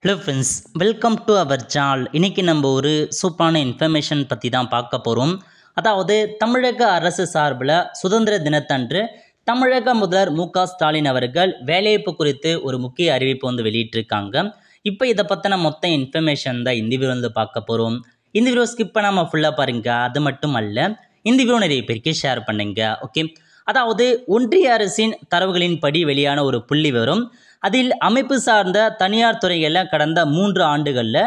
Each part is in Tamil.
Hello friends, welcome to our channel. இன்றைக்கி நம்ம ஒரு சூப்பரான இன்ஃபர்மேஷன் பற்றி தான் பார்க்க போகிறோம். அதாவது தமிழக அரசு சார்பில் சுதந்திர தினத்தன்று தமிழக முதல்வர் மு.க.ஸ்டாலின் அவர்கள் வேலைவாய்ப்பு குறித்து ஒரு முக்கிய அறிவிப்பு வெளியிட்டிருக்காங்க. இப்போ இதை பற்றின மொத்த இன்ஃபர்மேஷன் தான் இந்த வீடியோ பார்க்க போகிறோம். இந்த வீடியோ ஸ்கிப் பண்ணாமல் ஃபுல்லாக பாருங்கள். அது மட்டும் அல்ல, இந்த வீடியோ நிறைய பேருக்கு ஷேர் பண்ணுங்க. ஓகே, அதாவது ஒன்றிய அரசின் தரவுகளின்படி வெளியான ஒரு புள்ளி விவரம். அதில் அமைப்பு சார்ந்த தனியார் துறைகளில் கடந்த 3 ஆண்டுகளில்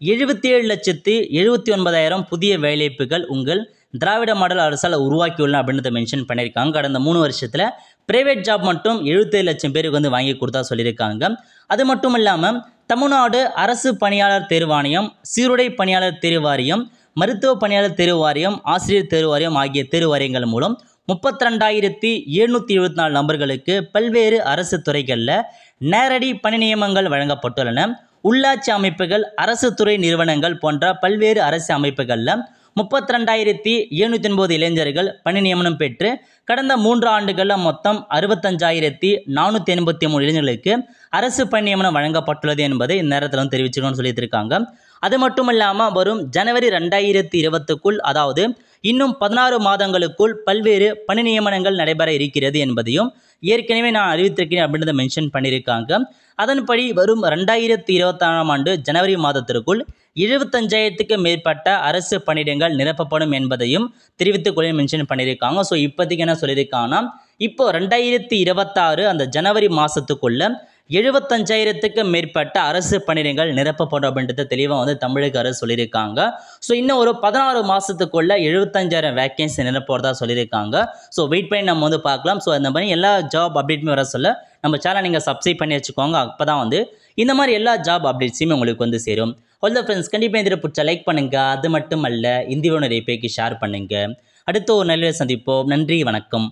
77,79,000 புதிய வேலைவாய்ப்புகள் உங்கள் திராவிட மாடல் அரசால் உருவாக்கியுள்ள அப்படின்றத மென்ஷன் பண்ணியிருக்காங்க. கடந்த 3 வருஷத்தில் பிரைவேட் ஜாப் மட்டும் 77 லட்சம் பேருக்கு வாங்கி கொடுத்தா சொல்லியிருக்காங்க. அது மட்டும் இல்லாமல் தமிழ்நாடு அரசு பணியாளர் தேர்வாணையம், சீருடை பணியாளர் தேர்வு வாரியம், மருத்துவ பணியாளர் தேர்வு வாரியம், ஆசிரியர் தேர்வு வாரியம் ஆகிய தேர்வு வாரியங்கள் மூலம் 32,774 நபர்களுக்கு பல்வேறு அரசு துறைகளில் நேரடி பணி நியமனங்கள் வழங்கப்பட்டுள்ளன. உள்ளாட்சி அமைப்புகள், அரசு துறை நிறுவனங்கள் போன்ற பல்வேறு அரசு அமைப்புகளில் 32,780 இளைஞர்கள் பணி நியமனம் பெற்று கடந்த 3 ஆண்டுகளில் மொத்தம் 65,483 இளைஞர்களுக்கு அரசு பணி நியமனம் வழங்கப்பட்டுள்ளது என்பதை இந்நேரத்தில் தெரிவிச்சிருக்கோம்னு சொல்லியிருக்காங்க. அது மட்டும் இல்லாமல் வரும் ஜனவரி 2020க்குள், அதாவது இன்னும் 16 மாதங்களுக்குள் பல்வேறு பணி நியமனங்கள் நடைபெற இருக்கிறது என்பதையும் ஏற்கனவே நான் அறிவித்திருக்கிறேன் அப்படின்றத மென்ஷன் பண்ணியிருக்காங்க. அதன்படி வரும் 2026ஆம் ஆண்டு ஜனவரி மாதத்திற்குள் 75,000க்கு மேற்பட்ட அரசு பணியிடங்கள் நிரப்பப்படும் என்பதையும் தெரிவித்துக்கொள்ள மென்ஷன் பண்ணியிருக்காங்க. ஸோ இப்போதைக்கு என்ன சொல்லியிருக்காங்கன்னா, இப்போ 2026 அந்த ஜனவரி மாதத்துக்குள்ள 75,000க்கு மேற்பட்ட அரசு பணியிடங்கள் நிரப்பப்படும் அப்படின்றத தெளிவாக தமிழக அரசு சொல்லியிருக்காங்க. ஸோ இன்னும் ஒரு 16 மாதத்துக்குள்ள 75,000 வேக்கன்சி நிரப்போறதா சொல்லியிருக்காங்க. ஸோ வெயிட் பண்ணி நம்ம பார்க்கலாம். ஸோ இந்த மாதிரி எல்லா ஜாப் அப்டேட்டுமே வர சொல்ல நம்ம சேனல் நீங்கள் சப்ஸ்கிரைப் பண்ணி வச்சுக்கோங்க. அப்போ தான் இந்த மாதிரி எல்லா ஜாப் அப்டேட்ஸுமே உங்களுக்கு சேரும். ஆல் ஃப்ரெண்ட்ஸ், கண்டிப்பாக இந்த பிடிச்ச லைக் பண்ணுங்கள். அது மட்டும் அல்ல, இந்த வீடியோ நிறைய பேருக்கு ஷேர் பண்ணுங்கள். அடுத்த ஒரு நல்ல சந்திப்போம். நன்றி, வணக்கம்.